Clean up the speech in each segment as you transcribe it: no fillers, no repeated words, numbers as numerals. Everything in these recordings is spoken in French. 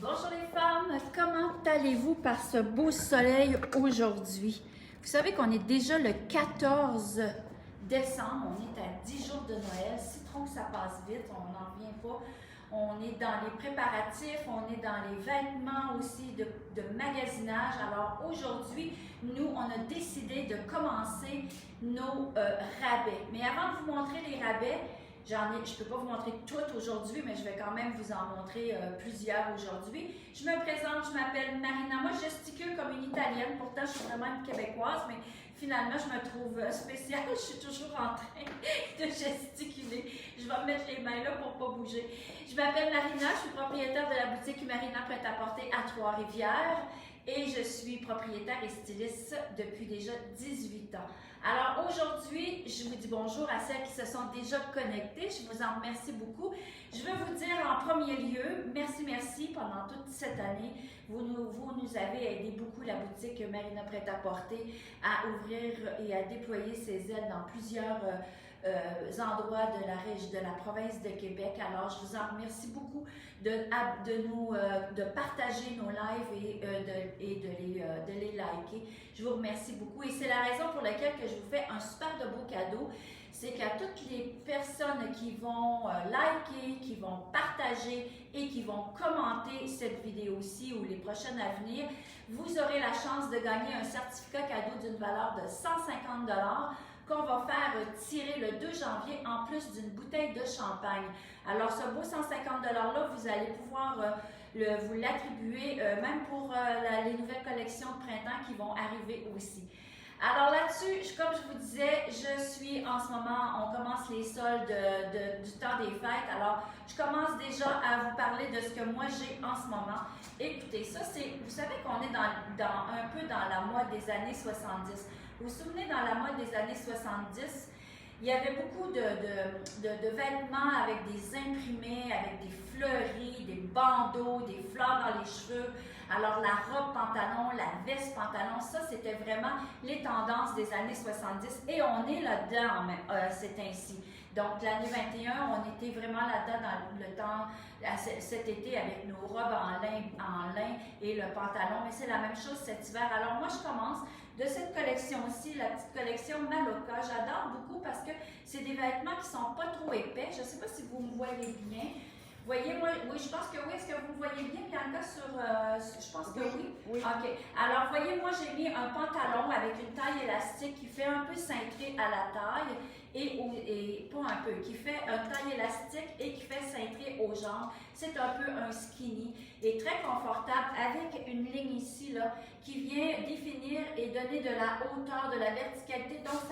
Bonjour les femmes, comment allez-vous par ce beau soleil aujourd'hui? Vous savez qu'on est déjà le 14 décembre, on est à 10 jours de Noël, si trop que ça passe vite, on n'en revient pas. On est dans les préparatifs, on est dans les vêtements aussi de magasinage. Alors aujourd'hui, nous, on a décidé de commencer nos rabais. Mais avant de vous montrer les rabais, je ne peux pas vous montrer toutes aujourd'hui, mais je vais quand même vous en montrer plusieurs aujourd'hui. Je me présente, je m'appelle Marina. Moi, je gesticule comme une Italienne. Pourtant, je suis vraiment une Québécoise, mais finalement, je me trouve spéciale. Je suis toujours en train de gesticuler. Je vais me mettre les mains là pour ne pas bouger. Je m'appelle Marina, je suis propriétaire de la boutique Marina Prêt-à-Porter à Trois-Rivières et je suis propriétaire et styliste depuis déjà 18 ans. Alors aujourd'hui, je vous dis bonjour à celles qui se sont déjà connectées. Je vous en remercie beaucoup. Je veux vous dire en premier lieu, merci pendant toute cette année. Vous nous avez aidé beaucoup, la boutique Marina Prêt-à-Porter, à ouvrir et à déployer ses ailes dans plusieurs endroits de la province de Québec. Alors, je vous en remercie beaucoup de partager nos lives et de les liker. Je vous remercie beaucoup et c'est la raison pour laquelle que je vous fais un super de beau cadeau. C'est qu'à toutes les personnes qui vont liker, qui vont partager et qui vont commenter cette vidéo-ci ou les prochaines à venir, vous aurez la chance de gagner un certificat cadeau d'une valeur de 150 $ qu'on va faire tirer le 2 janvier en plus d'une bouteille de champagne. Alors, ce beau 150 $ là, vous allez pouvoir vous l'attribuer même pour les nouvelles collections de printemps qui vont arriver aussi. Alors là-dessus, comme je vous disais, je suis en ce moment, on commence les soldes du temps des fêtes. Alors, je commence déjà à vous parler de ce que moi j'ai en ce moment. Écoutez, ça c'est, vous savez qu'on est un peu dans la mode des années 70. Vous vous souvenez, dans la mode des années 70, il y avait beaucoup de vêtements avec des imprimés, avec des fleuris, des bandeaux, des fleurs dans les cheveux. Alors la robe pantalon, la veste pantalon, ça c'était vraiment les tendances des années 70 et on est là-dedans c'est ainsi. Donc l'année 21, on était vraiment là-dedans dans le temps, cet été avec nos robes en lin et le pantalon, mais c'est la même chose cet hiver. Alors moi je commence de cette collection-ci, la petite collection Maloca. J'adore beaucoup parce que c'est des vêtements qui ne sont pas trop épais. Je ne sais pas si vous me voyez bien. Voyez, moi, oui, je pense que oui. Est-ce que vous me voyez bien, Bianca, je pense que oui. Oui. OK. Alors, voyez, moi, j'ai mis un pantalon avec une taille élastique qui fait un peu cintré à la taille et pas un peu, qui fait une taille élastique et qui fait cintré aux jambes. C'est un peu un skinny et très confortable avec une ligne ici, là, qui vient définir et donner de la hauteur, de la verticalité. Donc,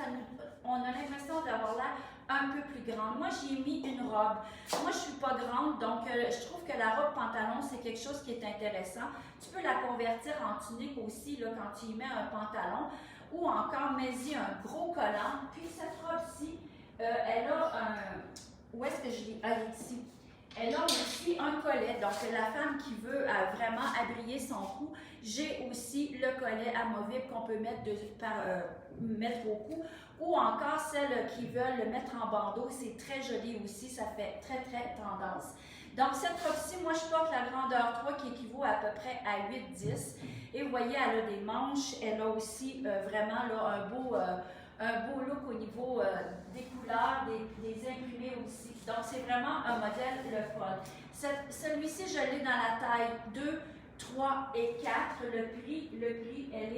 on a l'impression d'avoir l'air un peu plus grande. Moi, j'ai mis une robe. Moi, je suis pas grande, donc je trouve que la robe pantalon, c'est quelque chose qui est intéressant. Tu peux la convertir en tunique aussi, là, quand tu y mets un pantalon, ou encore, mets-y un gros collant. Puis, cette robe-ci, elle a un... Où est-ce que je l'ai? Elle est ici. Elle a aussi un collet, donc la femme qui veut vraiment abrier son cou, j'ai aussi le collet amovible qu'on peut mettre au cou, ou encore celles qui veulent le mettre en bandeau, c'est très joli aussi, ça fait très tendance. Donc cette robe-ci, moi je porte la grandeur 3 qui équivaut à peu près à 8-10, et vous voyez, elle a des manches, elle a aussi vraiment là, un beau look au niveau des couleurs, des imprimés aussi. Donc, c'est vraiment un modèle le fun. Celui-ci, je l'ai dans la taille 2, 3 et 4. Le prix, elle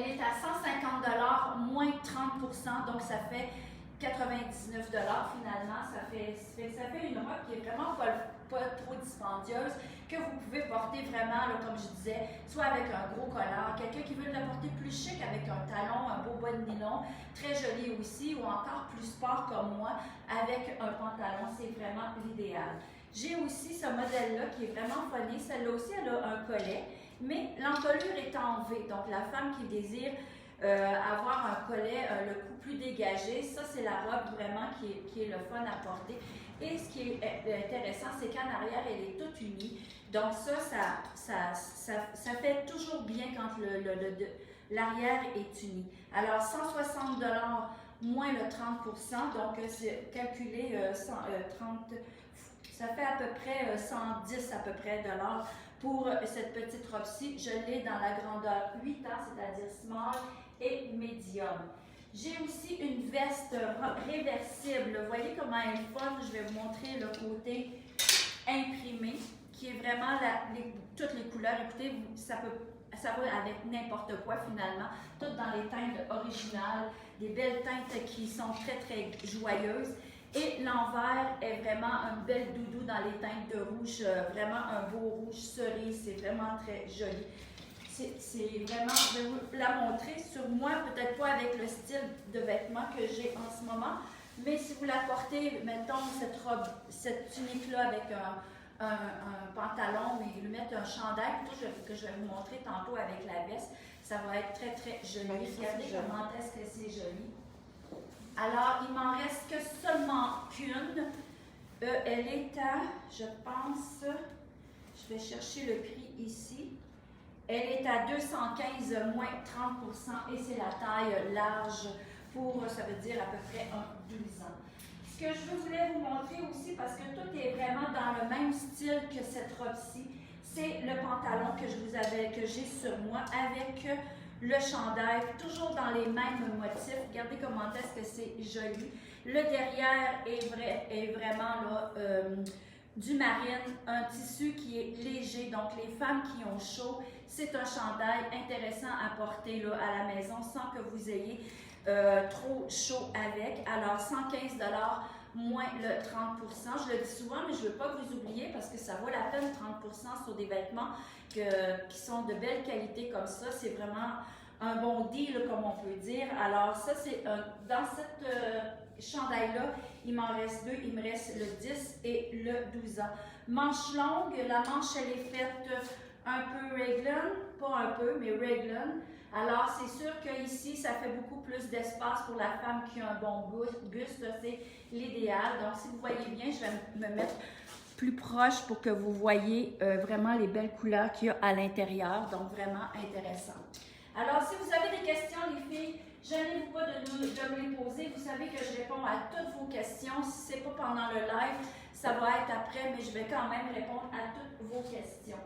est à 150 $ moins 30 %. Donc, ça fait 99 $ finalement. Ça fait une robe qui est vraiment pas trop dispendieuse, que vous pouvez porter vraiment, là, comme je disais, soit avec un gros collant, quelqu'un qui veut la porter plus chic avec un talon, un beau bas de nylon, très joli aussi, ou encore plus sport comme moi, avec un pantalon, c'est vraiment l'idéal. J'ai aussi ce modèle-là qui est vraiment funny. Celle-là aussi, elle a un collet, mais l'encolure est en V. Donc, la femme qui désire avoir un collet, le cou plus dégagé, ça c'est la robe vraiment qui est le fun à porter. Et ce qui est intéressant, c'est qu'en arrière, elle est toute unie. Donc ça fait toujours bien quand l'arrière est uni. Alors 160 $ moins le 30 %, donc c'est calculé 30, Ça fait à peu près 110 à peu près dollars pour cette petite robe-ci. Je l'ai dans la grandeur 8 ans, c'est-à-dire small et medium. J'ai aussi une veste réversible. Vous voyez comment elle est fun. Je vais vous montrer le côté imprimé, qui est vraiment toutes les couleurs. Écoutez, ça va avec n'importe quoi finalement. Toutes dans les teintes originales, des belles teintes qui sont très très joyeuses. Et l'envers est vraiment un bel doudou dans les teintes de rouge, vraiment un beau rouge cerise. C'est vraiment très joli. C'est vraiment, je vais vous la montrer sur moi, peut-être pas avec le style de vêtements que j'ai en ce moment, mais si vous la portez, mettons cette robe, cette tunique-là avec un pantalon, mais lui mettre un chandail, plutôt que je vais vous montrer tantôt avec la veste, ça va être très très joli. Regardez comment est-ce que c'est joli. Alors, il m'en reste que seulement qu'une. Elle est à, je pense, je vais chercher le prix ici. Elle est à 215 moins 30% et c'est la taille large pour, ça veut dire à peu près 12 ans. Ce que je voulais vous montrer aussi, parce que tout est vraiment dans le même style que cette robe-ci, c'est le pantalon que j'ai sur moi avec le chandail, toujours dans les mêmes motifs. Regardez comment est-ce que c'est joli. Le derrière est vraiment là, du marine, un tissu qui est léger, donc les femmes qui ont chaud, c'est un chandail intéressant à porter là, à la maison sans que vous ayez trop chaud avec. Alors 115 $ moins le 30%. Je le dis souvent, mais je ne veux pas que vous oubliez parce que ça vaut la peine 30% sur des vêtements qui sont de belle qualité comme ça. C'est vraiment un bon deal, comme on peut dire. Alors ça, c'est dans cette chandail-là, il m'en reste deux. Il me reste le 10 et le 12 ans. Manche longue, la manche, elle est faite un peu raglan, pas un peu, mais raglan. Alors, c'est sûr qu'ici, ça fait beaucoup plus d'espace pour la femme qui a un bon buste. C'est l'idéal. Donc, si vous voyez bien, je vais me mettre plus proche pour que vous voyez vraiment les belles couleurs qu'il y a à l'intérieur. Donc, vraiment intéressant. Alors, si vous avez des questions, les filles, gênez-vous pas de me les poser. Vous savez que je réponds à toutes vos questions. Si ce n'est pas pendant le live, ça va être après, mais je vais quand même répondre à toutes vos questions.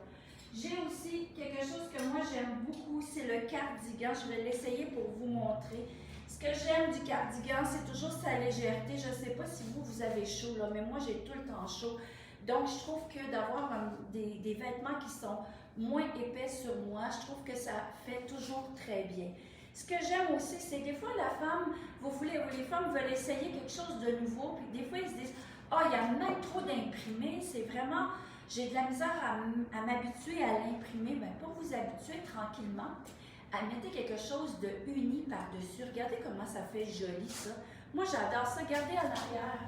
J'ai aussi quelque chose que moi j'aime beaucoup, c'est le cardigan. Je vais l'essayer pour vous montrer. Ce que j'aime du cardigan, c'est toujours sa légèreté. Je ne sais pas si vous avez chaud, là, mais moi j'ai tout le temps chaud. Donc je trouve que d'avoir des vêtements qui sont moins épais sur moi, je trouve que ça fait toujours très bien. Ce que j'aime aussi, c'est des fois la femme, les femmes veulent essayer quelque chose de nouveau, puis des fois ils se disent « Ah, il y a même trop d'imprimés, c'est vraiment... » J'ai de la misère à m'habituer à l'imprimer. Bien, pour vous habituer tranquillement, à mettre quelque chose de uni par-dessus. Regardez comment ça fait joli, ça. Moi, j'adore ça. Regardez à l'arrière.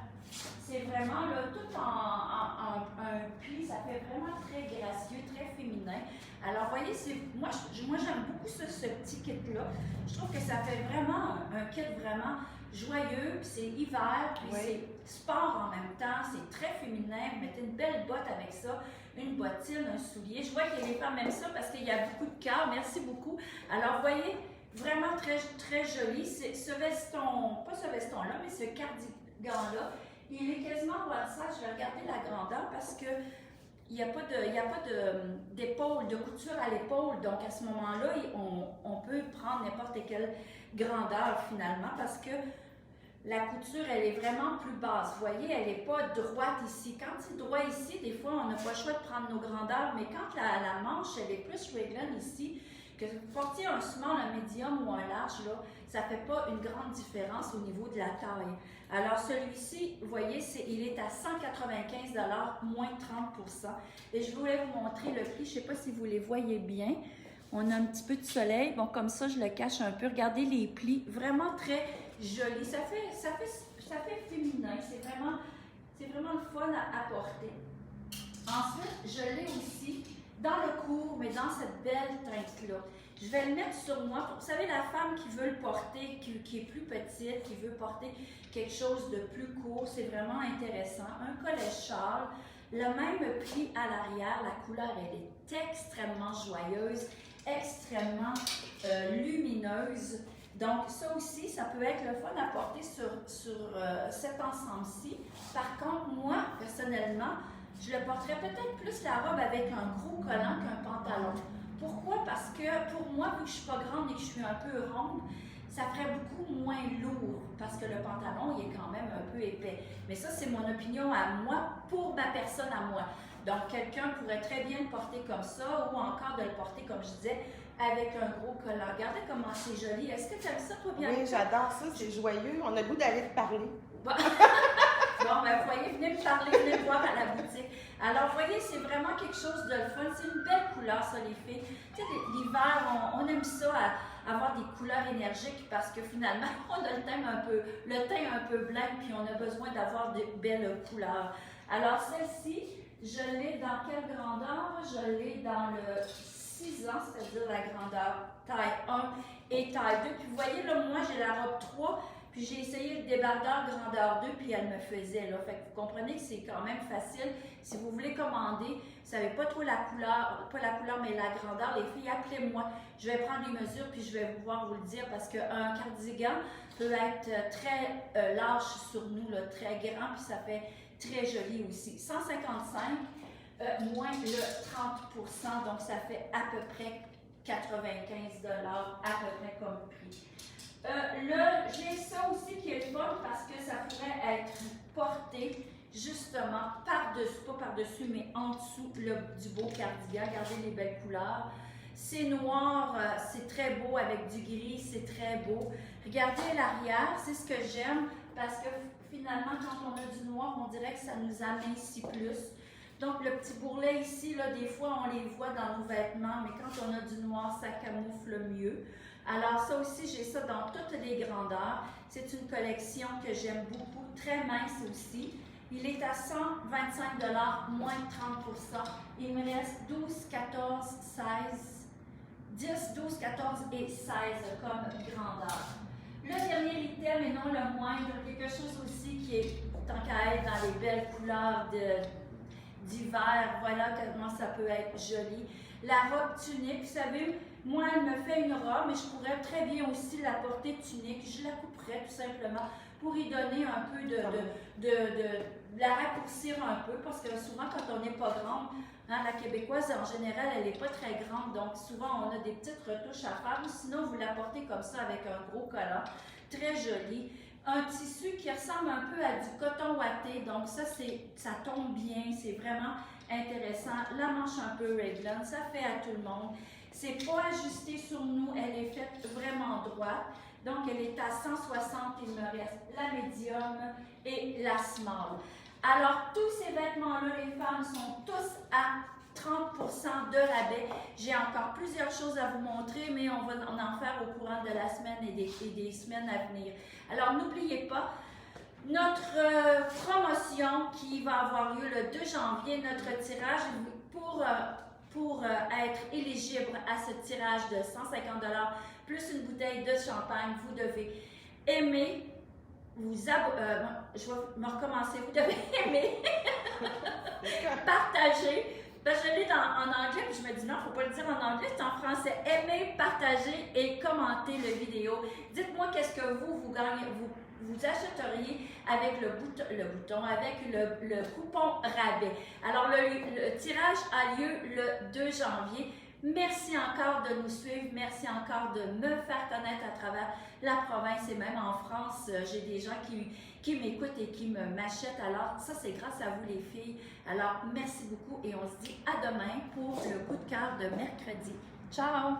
C'est vraiment là, tout en un pli. Ça fait vraiment très gracieux, très féminin. Alors, voyez, moi j'aime beaucoup ce petit kit-là. Je trouve que ça fait vraiment un kit vraiment joyeux, puis c'est hiver, puis c'est sport en même temps, c'est très féminin. Vous mettez une belle botte avec ça, une bottine, un soulier. Je vois que les femmes aiment ça parce qu'il y a beaucoup de cœur. Merci beaucoup. Alors, vous voyez, vraiment très, très joli. C'est ce veston, pas ce veston-là, mais ce cardigan-là, il est quasiment one size. Je vais regarder la grandeur parce que il n'y a pas d'épaule, de couture à l'épaule. Donc, à ce moment-là, on peut prendre n'importe quelle grandeur finalement parce que la couture, elle est vraiment plus basse. Vous voyez, elle n'est pas droite ici. Quand c'est droit ici, des fois, on n'a pas le choix de prendre nos grandeurs, mais quand la manche, elle est plus raglan ici, que vous portiez un small, un medium ou un large, là, ça ne fait pas une grande différence au niveau de la taille. Alors, celui-ci, vous voyez, il est à 195 $ moins 30%. Et je voulais vous montrer le prix. Je ne sais pas si vous les voyez bien. On a un petit peu de soleil. Bon, comme ça, je le cache un peu. Regardez les plis. Vraiment très joli. Ça fait féminin. C'est vraiment le fun à porter. Ensuite, je l'ai aussi dans le court, mais dans cette belle teinte-là. Je vais le mettre sur moi. Vous savez, la femme qui veut le porter, qui est plus petite, qui veut porter quelque chose de plus court, c'est vraiment intéressant. Un collet châle, le même pli à l'arrière. La couleur, elle est extrêmement joyeuse, extrêmement lumineuse. Donc, ça aussi, ça peut être le fun à porter sur cet ensemble-ci. Par contre, moi, personnellement, personnellement, je le porterais peut-être plus la robe avec un gros collant qu'un pantalon. Pourquoi? Parce que pour moi, vu que je suis pas grande et que je suis un peu ronde, ça ferait beaucoup moins lourd parce que le pantalon, il est quand même un peu épais. Mais ça, c'est mon opinion à moi, pour ma personne à moi. Donc, quelqu'un pourrait très bien le porter comme ça ou encore de le porter, comme je disais, avec un gros collant. Regardez comment c'est joli. Est-ce que tu aimes ça, toi, bien? Oui, j'adore ça, c'est joyeux. On a le goût d'aller te parler. Bon, ben, vous voyez, venez me parler, venez me voir à la boutique. Alors, vous voyez, c'est vraiment quelque chose de fun. C'est une belle couleur, ça, les filles. Tu sais, l'hiver, on aime ça, avoir des couleurs énergiques parce que finalement, on a le teint un peu blanc, puis on a besoin d'avoir de belles couleurs. Alors, celle-ci, je l'ai dans quelle grandeur? Je l'ai dans le 6 ans, c'est-à-dire la grandeur taille 1 et taille 2. Puis, vous voyez, là, moi, j'ai la robe 3. Puis j'ai essayé le débardeur grandeur 2, puis elle me faisait, là. Fait que vous comprenez que c'est quand même facile. Si vous voulez commander, vous ne savez pas trop la couleur, pas la couleur, mais la grandeur, les filles, appelez-moi. Je vais prendre les mesures, puis je vais pouvoir vous le dire, parce qu'un cardigan peut être très large sur nous, là, très grand, puis ça fait très joli aussi. 155 moins le 30 donc ça fait à peu près 95 $, à peu près comme prix. J'ai ça aussi qui est fun parce que ça pourrait être porté justement par-dessus, pas par-dessus, mais en dessous du beau cardigan. Regardez les belles couleurs. C'est noir, c'est très beau avec du gris, c'est très beau. Regardez l'arrière, c'est ce que j'aime parce que finalement, quand on a du noir, on dirait que ça nous amincit plus. Donc, le petit bourrelet ici, là, des fois, on les voit dans nos vêtements, mais quand on a du noir, ça camoufle mieux. Alors, ça aussi, j'ai ça dans toutes les grandeurs. C'est une collection que j'aime beaucoup, très mince aussi. Il est à 125 $, moins de 30 Il me reste 12, 14, 16, 10, 12, 14 et 16 comme grandeur. Le dernier item, et non le moindre, quelque chose aussi qui est, tant qu'à être dans les belles couleurs d'hiver, voilà comment ça peut être joli. La robe tunique, vous savez, moi, elle me fait une robe, mais je pourrais très bien aussi la porter tunique. Je la couperais tout simplement pour y donner un peu la raccourcir un peu, parce que souvent, quand on n'est pas grande, hein, la québécoise, en général, elle n'est pas très grande, donc souvent, on a des petites retouches à faire, ou sinon, vous la portez comme ça avec un gros collant, très joli. Un tissu qui ressemble un peu à du coton ouaté, donc ça tombe bien, c'est vraiment intéressant. La manche un peu raglan, ça fait à tout le monde. C'est pas ajusté sur nous, elle est faite vraiment droite. Donc, elle est à 160, il me reste la médium et la small. Alors, tous ces vêtements-là, les femmes, sont tous à 30 de rabais. J'ai encore plusieurs choses à vous montrer, mais on va en faire au courant de la semaine et des semaines à venir. Alors, n'oubliez pas, notre promotion qui va avoir lieu le 2 janvier, notre tirage pour être éligible à ce tirage de 150 $ plus une bouteille de champagne, vous devez aimer, je vais me recommencer, vous devez aimer, partager. Ben, je l'ai en anglais, puis je me dis non, il ne faut pas le dire en anglais, c'est en français. Aimer, partager et commenter la vidéo. Dites-moi qu'est-ce que vous gagnez, vous achèteriez avec le bouton, avec le coupon rabais. Alors, le tirage a lieu le 2 janvier. Merci encore de nous suivre. Merci encore de me faire connaître à travers la province et même en France. J'ai des gens qui m'écoutent et qui m'achètent. Alors, ça, c'est grâce à vous, les filles. Alors, merci beaucoup et on se dit à demain pour le coup de cœur de mercredi. Ciao!